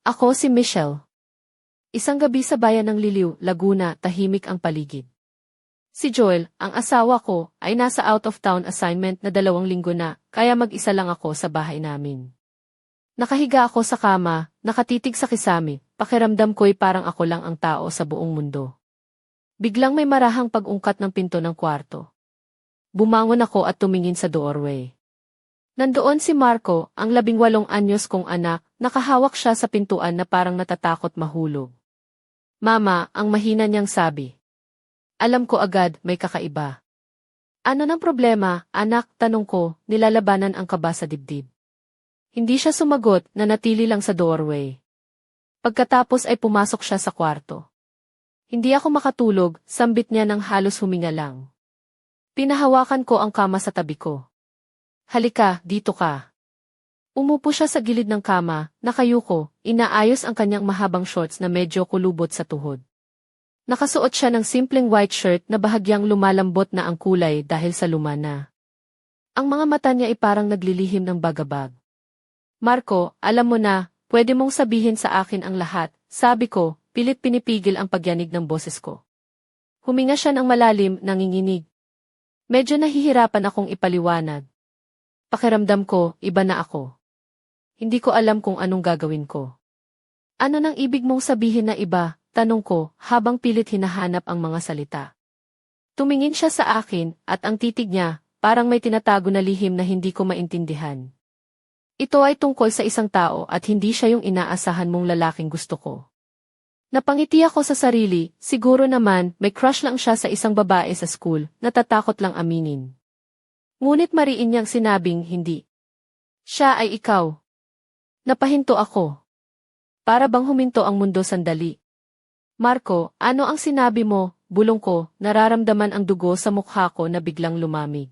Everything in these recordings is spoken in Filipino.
Ako si Michelle. Isang gabi sa bayan ng Liliw, Laguna, tahimik ang paligid. Si Joel, ang asawa ko, ay nasa out-of-town assignment na 2 linggo na, kaya mag-isa lang ako sa bahay namin. Nakahiga ako sa kama, nakatitig sa kisame, pakiramdam ko'y parang ako lang ang tao sa buong mundo. Biglang may marahang pag-ungkat ng pinto ng kwarto. Bumangon ako at tumingin sa doorway. Nandoon si Marco, ang 18 anyos kong anak, nakahawak siya sa pintuan na parang natatakot mahulog. Mama, ang mahina niyang sabi. Alam ko agad, may kakaiba. Ano ng problema, anak, tanong ko, nilalabanan ang kaba sa dibdib. Hindi siya sumagot, nanatili lang sa doorway. Pagkatapos ay pumasok siya sa kwarto. Hindi ako makatulog, sambit niya ng halos huminga lang. Pinahawakan ko ang kama sa tabi ko. Halika, dito ka. Umupo siya sa gilid ng kama, nakayuko, inaayos ang kanyang mahabang shorts na medyo kulubot sa tuhod. Nakasuot siya ng simpleng white shirt na bahagyang lumalambot na ang kulay dahil sa luma na. Ang mga mata niya ay parang naglilihim ng bagabag. Marco, alam mo na, pwede mong sabihin sa akin ang lahat, sabi ko, pilit pinipigil ang pagyanig ng boses ko. Huminga siya ng malalim, nanginginig. Medyo nahihirapan akong ipaliwanag. Pakiramdam ko, iba na ako. Hindi ko alam kung anong gagawin ko. Ano nang ibig mong sabihin na iba? Tanong ko, habang pilit hinahanap ang mga salita. Tumingin siya sa akin, at ang titig niya, parang may tinatago na lihim na hindi ko maintindihan. Ito ay tungkol sa isang tao at hindi siya yung inaasahan mong lalaking gusto ko. Napangiti ako sa sarili, siguro naman, may crush lang siya sa isang babae sa school, natatakot lang aminin. Ngunit mariin niyang sinabing hindi. Siya ay ikaw. Napahinto ako. Para bang huminto ang mundo sandali. Marco, ano ang sinabi mo? Bulong ko, nararamdaman ang dugo sa mukha ko na biglang lumamig.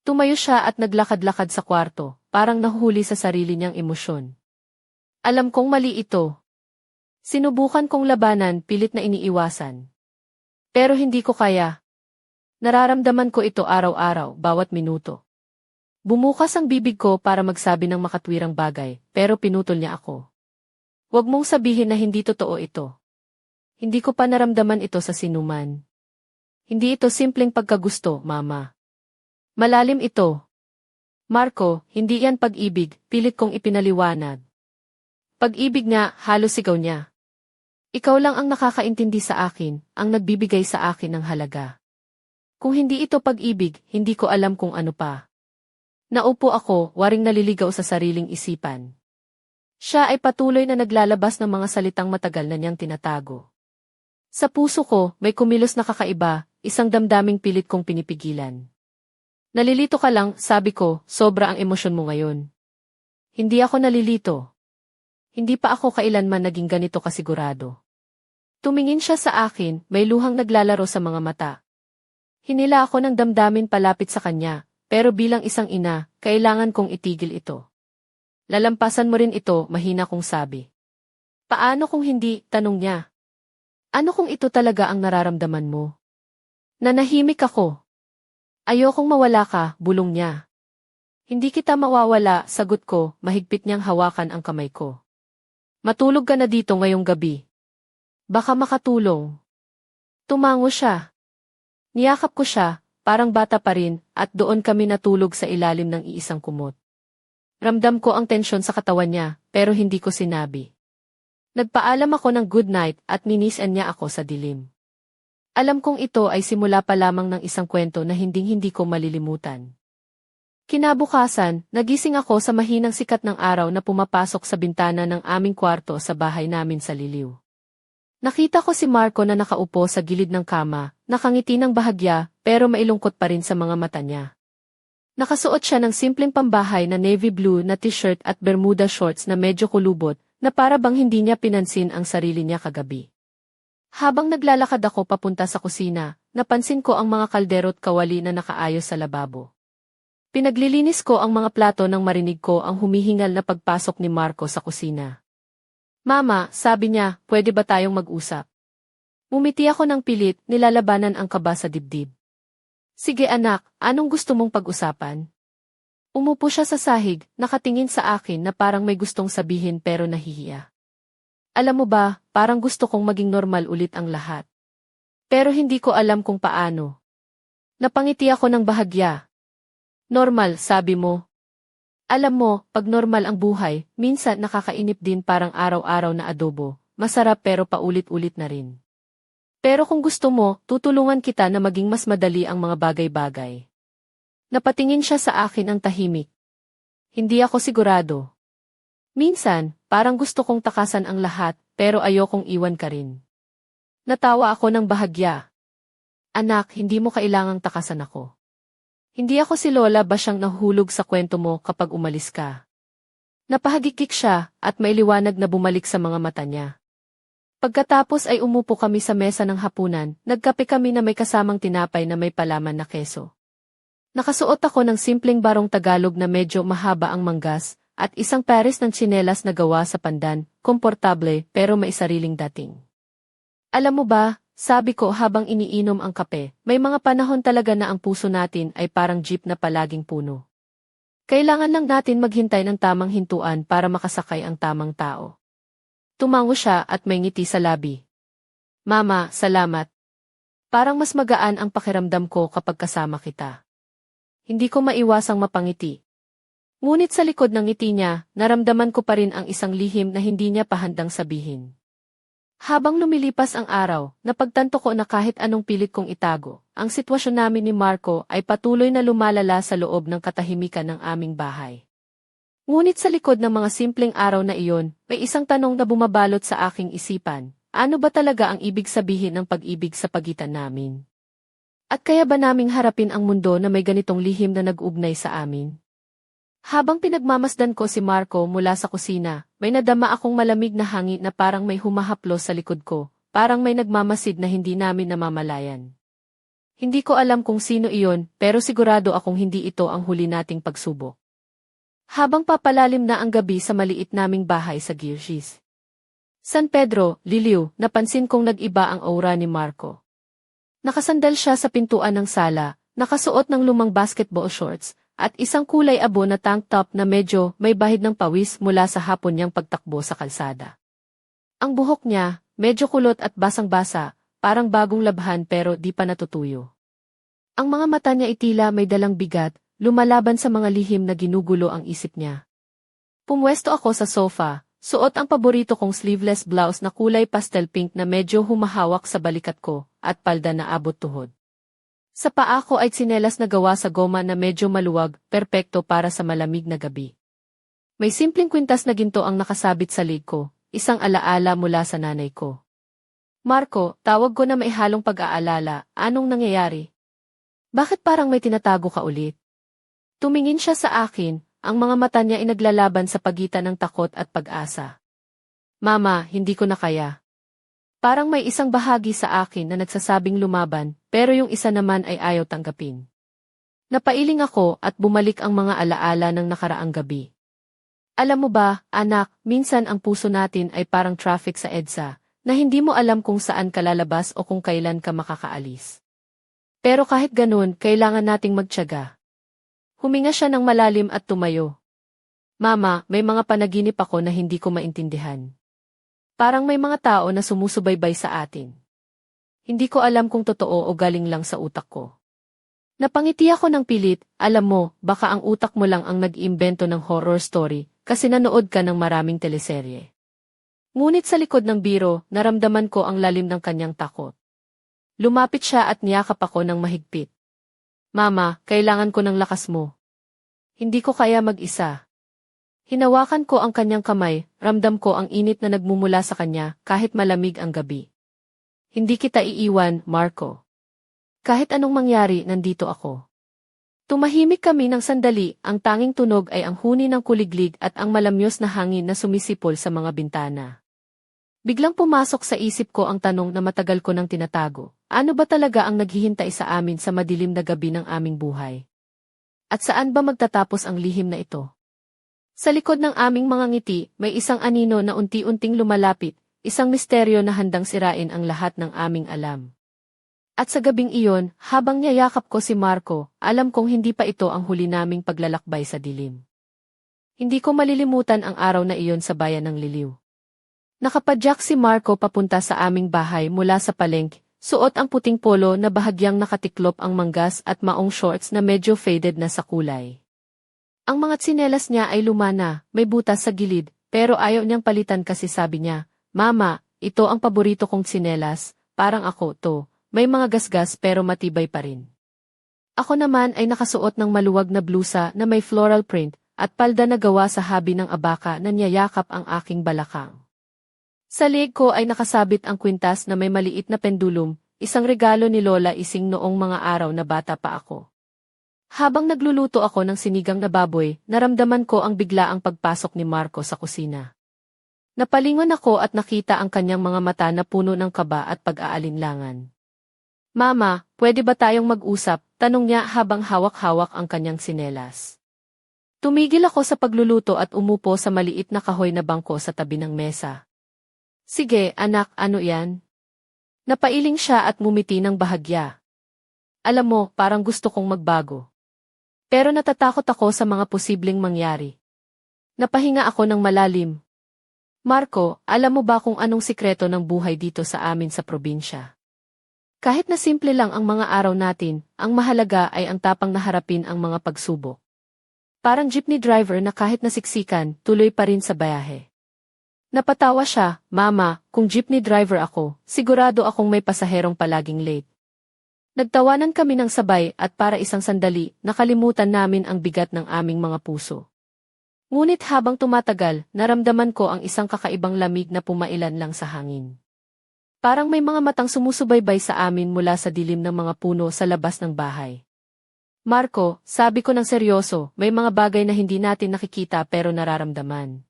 Tumayo siya at naglakad-lakad sa kwarto, parang nahuhuli sa sarili niyang emosyon. Alam kong mali ito. Sinubukan kong labanan, pilit na iniiwasan. Pero hindi ko kaya. Nararamdaman ko ito araw-araw, bawat minuto. Bumukas ang bibig ko para magsabi ng makatwirang bagay, pero pinutol niya ako. Huwag mong sabihin na hindi totoo ito. Hindi ko pa naramdaman ito sa sinuman. Hindi ito simpleng pagkagusto, mama. Malalim ito. Marco, hindi yan pag-ibig, pilit kong ipinaliwanag. Pag-ibig nga, halos sigaw niya. Ikaw lang ang nakakaintindi sa akin, ang nagbibigay sa akin ng halaga. Kung hindi ito pag-ibig, hindi ko alam kung ano pa. Naupo ako, waring naliligaw sa sariling isipan. Siya ay patuloy na naglalabas ng mga salitang matagal na niyang tinatago. Sa puso ko, may kumilos na kakaiba, isang damdaming pilit kong pinipigilan. Nalilito ka lang, sabi ko, sobra ang emosyon mo ngayon. Hindi ako nalilito. Hindi pa ako kailanman naging ganito kasigurado. Tumingin siya sa akin, may luhang naglalaro sa mga mata. Hinila ako ng damdamin palapit sa kanya. Pero bilang isang ina, kailangan kong itigil ito. Lalampasan mo rin ito, mahina kong sabi. Paano kung hindi, tanong niya. Ano kung ito talaga ang nararamdaman mo? Nanahimik ako. Ayokong mawala ka, bulong niya. Hindi kita mawawala, sagot ko, mahigpit niyang hawakan ang kamay ko. Matulog ka na dito ngayong gabi. Baka makatulong. Tumango siya. Niyakap ko siya. Parang bata pa rin, at doon kami natulog sa ilalim ng iisang kumot. Ramdam ko ang tensyon sa katawan niya, pero hindi ko sinabi. Nagpaalam ako ng good night at minisan niya ako sa dilim. Alam kong ito ay simula pa lamang ng isang kwento na hinding-hindi ko malilimutan. Kinabukasan, nagising ako sa mahinang sikat ng araw na pumapasok sa bintana ng aming kwarto sa bahay namin sa Liliw. Nakita ko si Marco na nakaupo sa gilid ng kama, nakangiti ng bahagya, pero mailungkot pa rin sa mga mata niya. Nakasuot siya ng simpleng pambahay na navy blue na t-shirt at bermuda shorts na medyo kulubot, na para bang hindi niya pinansin ang sarili niya kagabi. Habang naglalakad ako papunta sa kusina, napansin ko ang mga kaldero't kawali na nakaayos sa lababo. Pinaglilinis ko ang mga plato nang marinig ko ang humihingal na pagpasok ni Marco sa kusina. Mama, sabi niya, pwede ba tayong mag-usap? Umiti ako ng pilit, nilalabanan ang kaba sa dibdib. Sige anak, anong gusto mong pag-usapan? Umupo siya sa sahig, nakatingin sa akin na parang may gustong sabihin pero nahihiya. Alam mo ba, parang gusto kong maging normal ulit ang lahat. Pero hindi ko alam kung paano. Napangiti ako ng bahagya. Normal, sabi mo. Alam mo, pag normal ang buhay, minsan nakakainip din parang araw-araw na adobo. Masarap pero paulit-ulit na rin. Pero kung gusto mo, tutulungan kita na maging mas madali ang mga bagay-bagay. Napatingin siya sa akin ang tahimik. Hindi ako sigurado. Minsan, parang gusto kong takasan ang lahat, pero ayokong iwan ka rin. Natawa ako ng bahagya. Anak, hindi mo kailangang takasan ako. Hindi ako si Lola ba siyang nahulog sa kwento mo kapag umalis ka? Napahagikik siya at mailiwanag na bumalik sa mga mata niya. Pagkatapos ay umupo kami sa mesa ng hapunan, nagkape kami na may kasamang tinapay na may palaman na keso. Nakasuot ako ng simpleng barong Tagalog na medyo mahaba ang manggas, at isang pares ng tsinelas na gawa sa pandan, komportable pero may sariling dating. Alam mo ba, sabi ko habang iniinom ang kape, may mga panahon talaga na ang puso natin ay parang jeep na palaging puno. Kailangan lang natin maghintay ng tamang hintuan para makasakay ang tamang tao. Tumango siya at may ngiti sa labi. Mama, salamat. Parang mas magaan ang pakiramdam ko kapag kasama kita. Hindi ko maiwasang mapangiti. Ngunit sa likod ng ngiti niya, naramdaman ko pa rin ang isang lihim na hindi niya pahandang sabihin. Habang lumilipas ang araw, napagtanto ko na kahit anong pilit kong itago, ang sitwasyon namin ni Marco ay patuloy na lumalala sa loob ng katahimikan ng aming bahay. Ngunit sa likod ng mga simpleng araw na iyon, may isang tanong na bumabalot sa aking isipan. Ano ba talaga ang ibig sabihin ng pag-ibig sa pagitan namin? At kaya ba naming harapin ang mundo na may ganitong lihim na nag-ugnay sa amin? Habang pinagmamasdan ko si Marco mula sa kusina, may nadama akong malamig na hangin na parang may humahaplos sa likod ko, parang may nagmamasid na hindi namin namamalayan. Hindi ko alam kung sino iyon, pero sigurado akong hindi ito ang huli nating pagsubok. Habang papalalim na ang gabi sa maliit naming bahay sa Girgis, San Pedro, Liliw, napansin kong nag-iba ang aura ni Marco. Nakasandal siya sa pintuan ng sala, nakasuot ng lumang basketball shorts, at isang kulay abo na tank top na medyo may bahid ng pawis mula sa hapon niyang pagtakbo sa kalsada. Ang buhok niya, medyo kulot at basang-basa, parang bagong labhan pero di pa natutuyo. Ang mga mata niya itila may dalang bigat, lumalaban sa mga lihim na ginugulo ang isip niya. Pumwesto ako sa sofa, suot ang paborito kong sleeveless blouse na kulay pastel pink na medyo humahawak sa balikat ko, at palda na abot tuhod. Sa paa ko ay tsinelas na gawa sa goma na medyo maluwag, perpekto para sa malamig na gabi. May simpleng kwintas na ginto ang nakasabit sa leg ko, isang alaala mula sa nanay ko. Marco, tawag ko na may halong pag-aalala, anong nangyayari? Bakit parang may tinatago ka ulit? Tumingin siya sa akin, ang mga mata niya ay naglalaban sa pagitan ng takot at pag-asa. Mama, hindi ko na kaya. Parang may isang bahagi sa akin na nagsasabing lumaban, pero yung isa naman ay ayaw tanggapin. Napailing ako at bumalik ang mga alaala ng nakaraang gabi. Alam mo ba, anak, minsan ang puso natin ay parang traffic sa EDSA, na hindi mo alam kung saan ka lalabas o kung kailan ka makakaalis. Pero kahit ganun, kailangan nating magtiyaga. Huminga siya ng malalim at tumayo. Mama, may mga panaginip ako na hindi ko maintindihan. Parang may mga tao na sumusubaybay sa atin. Hindi ko alam kung totoo o galing lang sa utak ko. Napangiti ako ng pilit, alam mo, baka ang utak mo lang ang nag-iimbento ng horror story kasi nanood ka ng maraming teleserye. Ngunit sa likod ng biro, naramdaman ko ang lalim ng kanyang takot. Lumapit siya at niyakap ako ng mahigpit. Mama, kailangan ko ng lakas mo. Hindi ko kaya mag-isa. Hinawakan ko ang kanyang kamay, ramdam ko ang init na nagmumula sa kanya kahit malamig ang gabi. Hindi kita iiwan, Marco. Kahit anong mangyari, nandito ako. Tumahimik kami ng sandali, ang tanging tunog ay ang huni ng kuliglig at ang malamyos na hangin na sumisipol sa mga bintana. Biglang pumasok sa isip ko ang tanong na matagal ko nang tinatago. Ano ba talaga ang naghihintay sa amin sa madilim na gabi ng aming buhay? At saan ba magtatapos ang lihim na ito? Sa likod ng aming mga ngiti, may isang anino na unti-unting lumalapit, isang misteryo na handang sirain ang lahat ng aming alam. At sa gabing iyon, habang niyayakap ko si Marco, alam kong hindi pa ito ang huli naming paglalakbay sa dilim. Hindi ko malilimutan ang araw na iyon sa bayan ng Liliw. Nakapadyak si Marco papunta sa aming bahay mula sa palengke, suot ang puting polo na bahagyang nakatiklop ang manggas at maong shorts na medyo faded na sa kulay. Ang mga tsinelas niya ay luma na, may butas sa gilid, pero ayaw niyang palitan kasi sabi niya, "Mama, ito ang paborito kong tsinelas, parang ako to, may mga gasgas pero matibay pa rin." Ako naman ay nakasuot ng maluwag na blusa na may floral print at palda na gawa sa habi ng abaka na niyayakap ang aking balakang. Sa leeg ko ay nakasabit ang kwintas na may maliit na pendulum, isang regalo ni Lola Ising noong mga araw na bata pa ako. Habang nagluluto ako ng sinigang na baboy, naramdaman ko ang biglaang pagpasok ni Marco sa kusina. Napalingon ako at nakita ang kanyang mga mata na puno ng kaba at pag-aalinlangan. "Mama, pwede ba tayong mag-usap?" tanong niya habang hawak-hawak ang kanyang sinelas. Tumigil ako sa pagluluto at umupo sa maliit na kahoy na bangko sa tabi ng mesa. "Sige, anak, ano yan?" Napailing siya at ngumiti ng bahagya. "Alam mo, parang gusto kong magbago. Pero natatakot ako sa mga posibleng mangyari." Napahinga ako ng malalim. "Marco, alam mo ba kung anong sikreto ng buhay dito sa amin sa probinsya? Kahit na simple lang ang mga araw natin, ang mahalaga ay ang tapang na harapin ang mga pagsubok. Parang jeepney driver na kahit nasiksikan, tuloy pa rin sa bayahe." Napatawa siya, "Mama, kung jeepney driver ako, sigurado akong may pasaherong palaging late." Nagtawanan kami ng sabay at para isang sandali, nakalimutan namin ang bigat ng aming mga puso. Ngunit habang tumatagal, naramdaman ko ang isang kakaibang lamig na pumailan lang sa hangin. Parang may mga matang sumusubaybay sa amin mula sa dilim ng mga puno sa labas ng bahay. "Marco," sabi ko ng seryoso, "may mga bagay na hindi natin nakikita pero nararamdaman.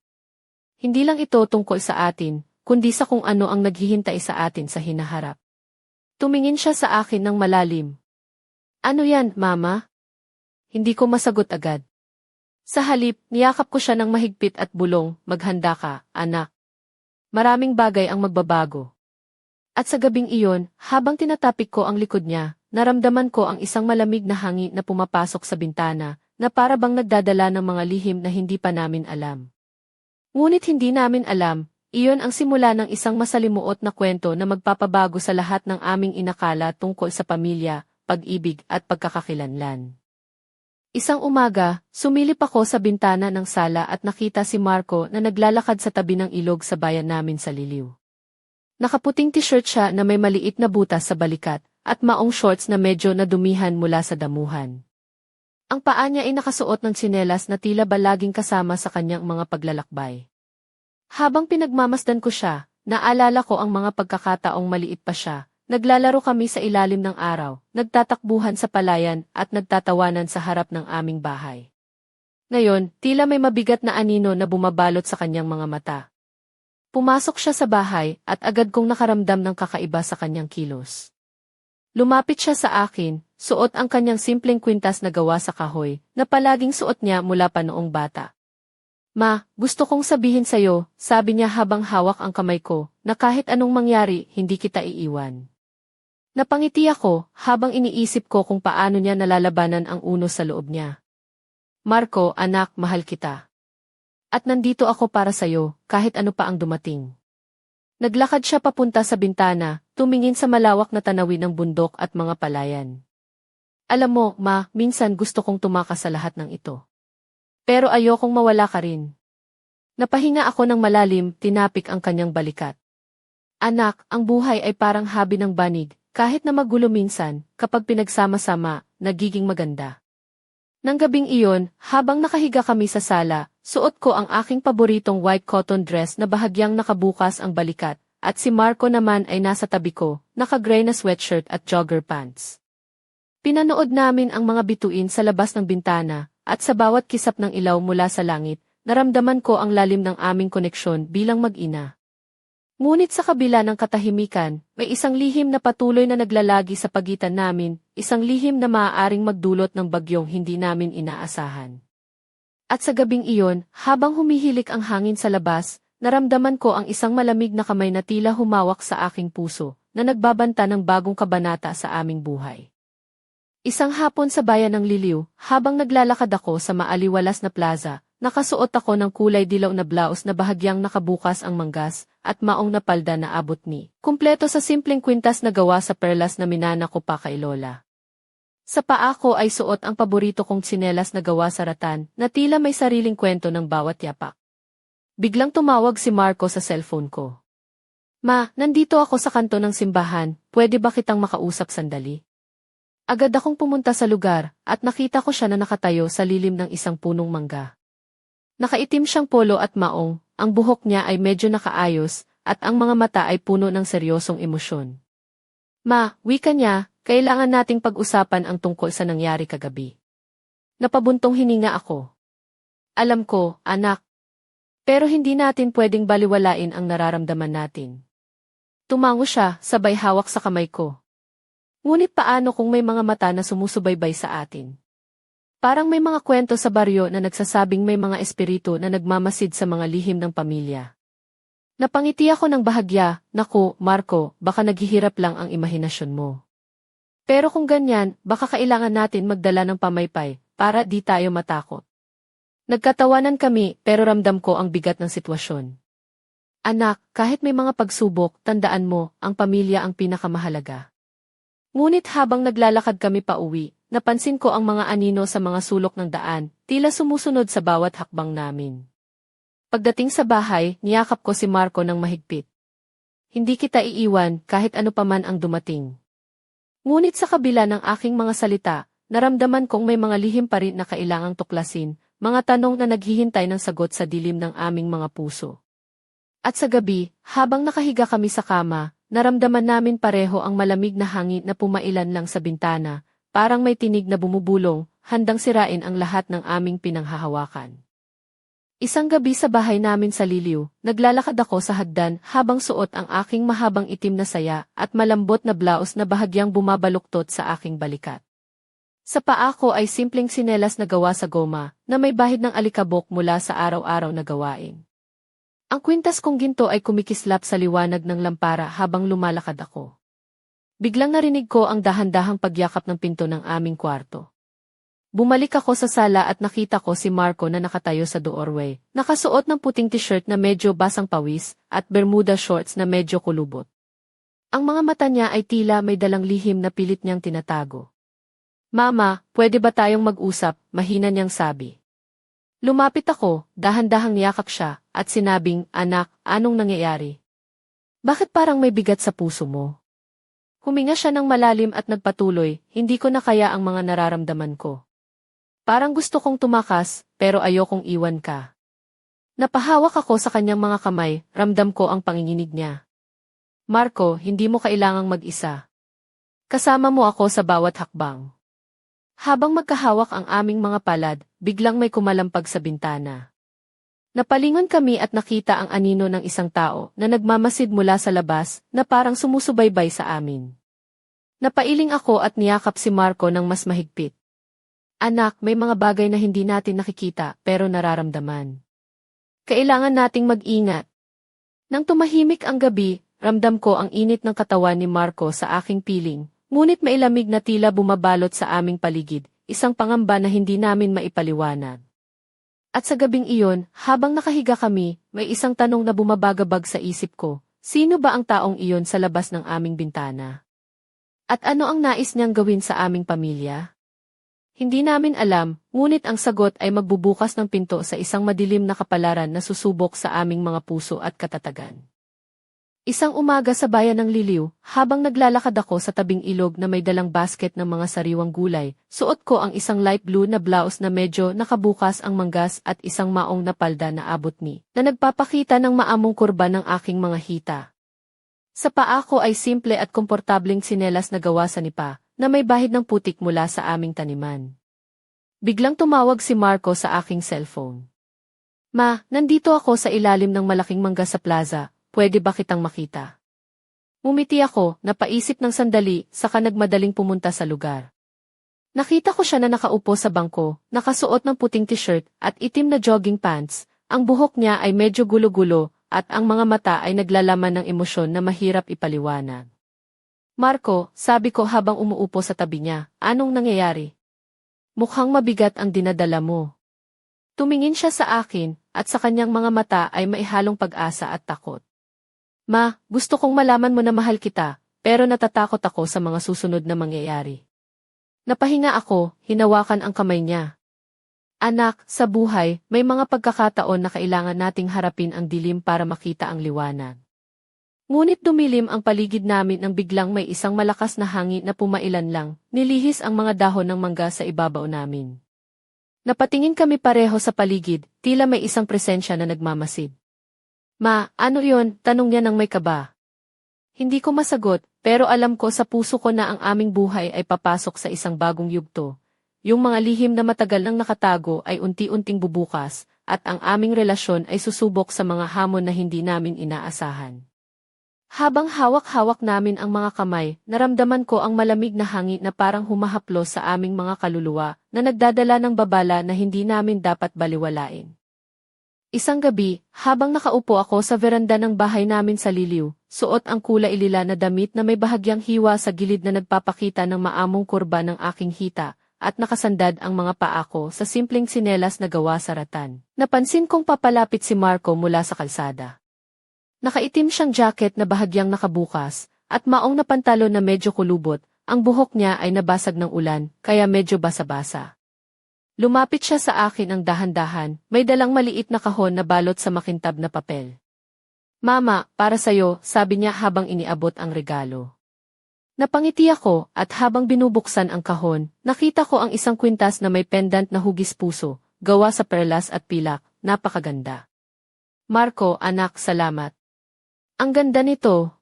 Hindi lang ito tungkol sa atin, kundi sa kung ano ang naghihintay sa atin sa hinaharap." Tumingin siya sa akin ng malalim. "Ano yan, Mama?" Hindi ko masagot agad. Sa halip, niyakap ko siya ng mahigpit at bulong, "Maghanda ka, anak. Maraming bagay ang magbabago." At sa gabing iyon, habang tinatapik ko ang likod niya, naramdaman ko ang isang malamig na hangin na pumapasok sa bintana, na para bang nagdadala ng mga lihim na hindi pa namin alam. Ngunit hindi namin alam, iyon ang simula ng isang masalimuot na kwento na magpapabago sa lahat ng aming inakala tungkol sa pamilya, pag-ibig at pagkakakilanlan. Isang umaga, sumilip ako sa bintana ng sala at nakita si Marco na naglalakad sa tabi ng ilog sa bayan namin sa Liliw. Nakaputing t-shirt siya na may maliit na butas sa balikat, at maong shorts na medyo nadumihan mula sa damuhan. Ang paa niya ay nakasuot ng tsinelas na tila ba laging kasama sa kanyang mga paglalakbay. Habang pinagmamasdan ko siya, naalala ko ang mga pagkakataong maliit pa siya, naglalaro kami sa ilalim ng araw, nagtatakbuhan sa palayan at nagtatawanan sa harap ng aming bahay. Ngayon, tila may mabigat na anino na bumabalot sa kanyang mga mata. Pumasok siya sa bahay at agad kong nakaramdam ng kakaiba sa kanyang kilos. Lumapit siya sa akin, suot ang kanyang simpleng kwintas na gawa sa kahoy, na palaging suot niya mula pa noong bata. "Ma, gusto kong sabihin sa'yo," sabi niya habang hawak ang kamay ko, "na kahit anong mangyari, hindi kita iiwan." Napangiti ako, habang iniisip ko kung paano niya nalalabanan ang unos sa loob niya. "Marco, anak, mahal kita. At nandito ako para sa'yo, kahit ano pa ang dumating." Naglakad siya papunta sa bintana, tumingin sa malawak na tanawin ng bundok at mga palayan. "Alam mo, Ma, minsan gusto kong tumakas sa lahat ng ito. Pero ayokong mawala ka rin." Napahinga ako ng malalim, tinapik ang kanyang balikat. "Anak, ang buhay ay parang habi ng banig, kahit na magulo minsan, kapag pinagsama-sama, nagiging maganda." Nang gabing iyon, habang nakahiga kami sa sala, suot ko ang aking paboritong white cotton dress na bahagyang nakabukas ang balikat, at si Marco naman ay nasa tabi ko, naka-gray na sweatshirt at jogger pants. Pinanood namin ang mga bituin sa labas ng bintana, at sa bawat kisap ng ilaw mula sa langit, naramdaman ko ang lalim ng aming koneksyon bilang mag-ina. Ngunit sa kabila ng katahimikan, may isang lihim na patuloy na naglalagi sa pagitan namin, isang lihim na maaaring magdulot ng bagyong hindi namin inaasahan. At sa gabing iyon, habang humihilik ang hangin sa labas, naramdaman ko ang isang malamig na kamay na tila humawak sa aking puso, na nagbabanta ng bagong kabanata sa aming buhay. Isang hapon sa bayan ng Liliw, habang naglalakad ako sa maaliwalas na plaza, nakasuot ako ng kulay dilaw na blouse na bahagyang nakabukas ang manggas at maong na palda na abot ni. Kumpleto sa simpleng kwintas na gawa sa perlas na minana ko pa kay Lola. Sa paa ko ay suot ang paborito kong tsinelas na gawa sa ratan na tila may sariling kwento ng bawat yapak. Biglang tumawag si Marco sa cellphone ko. Ma, nandito ako sa kanto ng simbahan, pwede ba kitang makausap sandali? Agad akong pumunta sa lugar at nakita ko siya na nakatayo sa lilim ng isang punong mangga. Nakaitim siyang polo at maong, ang buhok niya ay medyo nakaayos at ang mga mata ay puno ng seryosong emosyon. Ma, wika niya, kailangan nating pag-usapan ang tungkol sa nangyari kagabi. Napabuntong hininga ako. Alam ko, anak. Pero hindi natin pwedeng baliwalain ang nararamdaman natin. Tumango siya, sabay hawak sa kamay ko. Ngunit paano kung may mga mata na sumusubaybay sa atin? Parang may mga kwento sa baryo na nagsasabing may mga espiritu na nagmamasid sa mga lihim ng pamilya. Napangiti ako ng bahagya, naku, Marco, baka naghihirap lang ang imahinasyon mo. Pero kung ganyan, baka kailangan natin magdala ng pamaypay, para di tayo matakot. Nagkatawanan kami, pero ramdam ko ang bigat ng sitwasyon. Anak, kahit may mga pagsubok, tandaan mo, ang pamilya ang pinakamahalaga. Ngunit habang naglalakad kami pa uwi, napansin ko ang mga anino sa mga sulok ng daan, tila sumusunod sa bawat hakbang namin. Pagdating sa bahay, niyakap ko si Marco ng mahigpit. Hindi kita iiwan kahit ano paman ang dumating. Ngunit sa kabila ng aking mga salita, naramdaman kong may mga lihim pa rin na kailangang tuklasin, mga tanong na naghihintay ng sagot sa dilim ng aming mga puso. At sa gabi, habang nakahiga kami sa kama, naramdaman namin pareho ang malamig na hangin na pumailan lang sa bintana, parang may tinig na bumubulong, handang sirain ang lahat ng aming pinanghahawakan. Isang gabi sa bahay namin sa Liliw, naglalakad ako sa hagdan habang suot ang aking mahabang itim na saya at malambot na blouse na bahagyang bumabaluktot sa aking balikat. Sa paa ko ay simpleng sinelas na gawa sa goma, na may bahid ng alikabok mula sa araw-araw na gawain. Ang kwintas kong ginto ay kumikislap sa liwanag ng lampara habang lumalakad ako. Biglang narinig ko ang dahan-dahang pagyakap ng pinto ng aming kwarto. Bumalik ako sa sala at nakita ko si Marco na nakatayo sa doorway, nakasuot ng puting t-shirt na medyo basang pawis at bermuda shorts na medyo kulubot. Ang mga mata niya ay tila may dalang lihim na pilit niyang tinatago. Mama, pwede ba tayong mag-usap? Mahina niyang sabi. Lumapit ako, dahan-dahang niyakap siya, at sinabing, anak, anong nangyayari? Bakit parang may bigat sa puso mo? Huminga siya ng malalim at nagpatuloy, hindi ko na kaya ang mga nararamdaman ko. Parang gusto kong tumakas, pero ayokong iwan ka. Napahawak ako sa kanyang mga kamay, ramdam ko ang panginginig niya. Marco, hindi mo kailangang mag-isa. Kasama mo ako sa bawat hakbang. Habang magkahawak ang aming mga palad, biglang may kumalampag sa bintana. Napalingon kami at nakita ang anino ng isang tao na nagmamasid mula sa labas na parang sumusubaybay sa amin. Napailing ako at niyakap si Marco ng mas mahigpit. Anak, may mga bagay na hindi natin nakikita pero nararamdaman. Kailangan nating mag-ingat. Nang tumahimik ang gabi, ramdam ko ang init ng katawan ni Marco sa aking piling. Ngunit mailamig na tila bumabalot sa aming paligid, isang pangamba na hindi namin maipaliwanag. At sa gabing iyon, habang nakahiga kami, may isang tanong na bumabagabag sa isip ko, sino ba ang taong iyon sa labas ng aming bintana? At ano ang nais niyang gawin sa aming pamilya? Hindi namin alam, ngunit ang sagot ay magbubukas ng pinto sa isang madilim na kapalaran na susubok sa aming mga puso at katatagan. Isang umaga sa bayan ng Liliw, habang naglalakad ako sa tabing ilog na may dalang basket ng mga sariwang gulay, suot ko ang isang light blue na blouse na medyo nakabukas ang manggas at isang maong na palda na abot ni, na nagpapakita ng maamong kurba ng aking mga hita. Sa paa ko ay simple at komportableng tsinelas na gawa sa nipa, na may bahid ng putik mula sa aming taniman. Biglang tumawag si Marco sa aking cellphone. Ma, nandito ako sa ilalim ng malaking mangga sa plaza. Pwede ba kitang makita? Ngumiti ako, napaisip ng sandali, saka nagmadaling pumunta sa lugar. Nakita ko siya na nakaupo sa bangko, nakasuot ng puting t-shirt at itim na jogging pants, ang buhok niya ay medyo gulo-gulo, at ang mga mata ay naglalaman ng emosyon na mahirap ipaliwanag. Marco, sabi ko habang umuupo sa tabi niya, anong nangyayari? Mukhang mabigat ang dinadala mo. Tumingin siya sa akin, at sa kanyang mga mata ay maihalong pag-asa at takot. Ma, gusto kong malaman mo na mahal kita, pero natatakot ako sa mga susunod na mangyayari. Napahinga ako, hinawakan ang kamay niya. Anak, sa buhay, may mga pagkakataon na kailangan nating harapin ang dilim para makita ang liwanag. Ngunit dumilim ang paligid namin nang biglang may isang malakas na hangin na pumailan lang, nilihis ang mga dahon ng mangga sa ibabaw namin. Napatingin kami pareho sa paligid, tila may isang presensya na nagmamasid. Ma, ano yon? Tanong niya nang may kaba. Hindi ko masagot, pero alam ko sa puso ko na ang aming buhay ay papasok sa isang bagong yugto. Yung mga lihim na matagal nang nakatago ay unti-unting bubukas, at ang aming relasyon ay susubok sa mga hamon na hindi namin inaasahan. Habang hawak-hawak namin ang mga kamay, naramdaman ko ang malamig na hangin na parang humahaplos sa aming mga kaluluwa na nagdadala ng babala na hindi namin dapat baliwalain. Isang gabi, habang nakaupo ako sa veranda ng bahay namin sa Liliw, suot ang kulay lila na damit na may bahagyang hiwa sa gilid na nagpapakita ng maamong kurba ng aking hita, at nakasandad ang mga paa ko sa simpleng sinelas na gawa sa ratan. Napansin kong papalapit si Marco mula sa kalsada. Nakaitim siyang jacket na bahagyang nakabukas, at maong na pantalon na medyo kulubot, ang buhok niya ay nabasag ng ulan, kaya medyo basa-basa. Lumapit siya sa akin ang dahan-dahan, may dalang maliit na kahon na balot sa makintab na papel. Mama, para sa'yo, sabi niya habang iniabot ang regalo. Napangiti ako, at habang binubuksan ang kahon, nakita ko ang isang kwintas na may pendant na hugis puso, gawa sa perlas at pilak, napakaganda. Marco, anak, salamat. Ang ganda nito.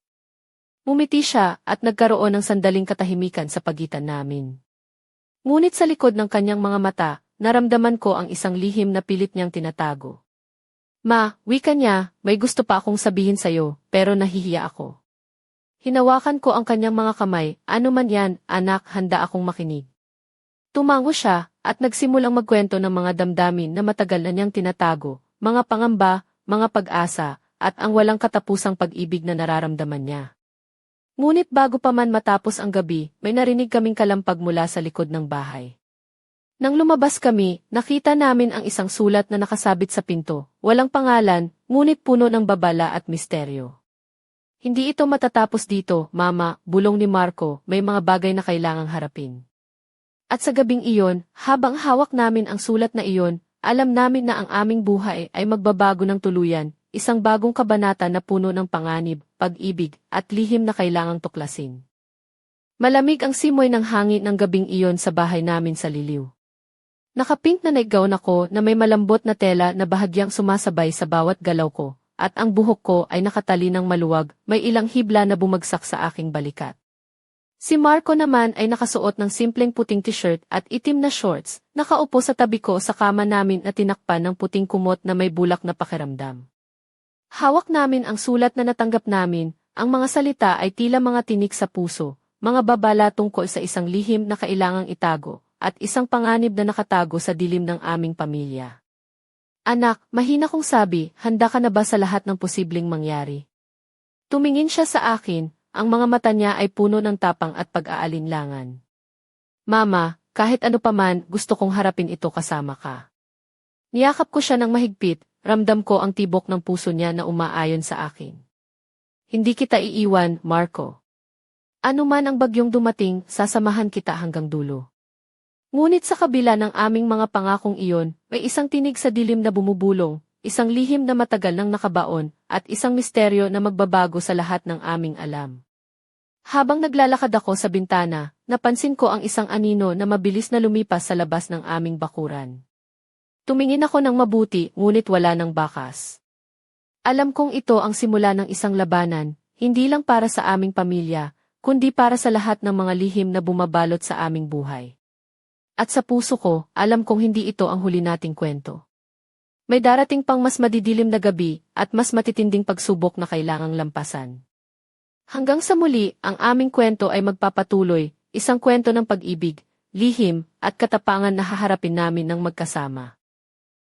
Ngumiti siya at nagkaroon ng sandaling katahimikan sa pagitan namin. Ngunit sa likod ng kanyang mga mata, naramdaman ko ang isang lihim na pilit niyang tinatago. Ma, wika niya, may gusto pa akong sabihin sa'yo, pero nahihiya ako. Hinawakan ko ang kanyang mga kamay, ano man yan, anak, handa akong makinig. Tumango siya, at nagsimulang magkwento ng mga damdamin na matagal na niyang tinatago, mga pangamba, mga pag-asa, at ang walang katapusang pag-ibig na nararamdaman niya. Ngunit bago pa man matapos ang gabi, may narinig kaming kalampag mula sa likod ng bahay. Nang lumabas kami, nakita namin ang isang sulat na nakasabit sa pinto, walang pangalan, ngunit puno ng babala at misteryo. Hindi ito matatapos dito, Mama, bulong ni Marco, may mga bagay na kailangang harapin. At sa gabing iyon, habang hawak namin ang sulat na iyon, alam namin na ang aming buhay ay magbabago ng tuluyan, isang bagong kabanata na puno ng panganib, pag-ibig, at lihim na kailangang tuklasin. Malamig ang simoy ng hangin ng gabing iyon sa bahay namin sa Liliw. Nakapink na naigawn ako na may malambot na tela na bahagyang sumasabay sa bawat galaw ko, at ang buhok ko ay nakatali ng maluwag, may ilang hibla na bumagsak sa aking balikat. Si Marco naman ay nakasuot ng simpleng puting t-shirt at itim na shorts, nakaupo sa tabi ko sa kama namin na tinakpan ng puting kumot na may bulak na pakiramdam. Hawak namin ang sulat na natanggap namin, ang mga salita ay tila mga tinik sa puso, mga babala tungkol sa isang lihim na kailangang itago, at isang panganib na nakatago sa dilim ng aming pamilya. Anak, mahina kong sabi, handa ka na ba sa lahat ng posibleng mangyari? Tumingin siya sa akin, ang mga mata niya ay puno ng tapang at pag-aalinlangan. Mama, kahit ano paman, gusto kong harapin ito kasama ka. Niyakap ko siya ng mahigpit, ramdam ko ang tibok ng puso niya na umaayon sa akin. Hindi kita iiwan, Marco. Ano man ang bagyong dumating, sasamahan kita hanggang dulo. Ngunit sa kabila ng aming mga pangakong iyon, may isang tinig sa dilim na bumubulong, isang lihim na matagal nang nakabaon, at isang misteryo na magbabago sa lahat ng aming alam. Habang naglalakad ako sa bintana, napansin ko ang isang anino na mabilis na lumipas sa labas ng aming bakuran. Tumingin ako ng mabuti, ngunit wala ng bakas. Alam kong ito ang simula ng isang labanan, hindi lang para sa aming pamilya, kundi para sa lahat ng mga lihim na bumabalot sa aming buhay. At sa puso ko, alam kong hindi ito ang huli nating kwento. May darating pang mas madidilim na gabi at mas matitinding pagsubok na kailangang lampasan. Hanggang sa muli, ang aming kwento ay magpapatuloy, isang kwento ng pag-ibig, lihim, at katapangan na haharapin namin ng magkasama.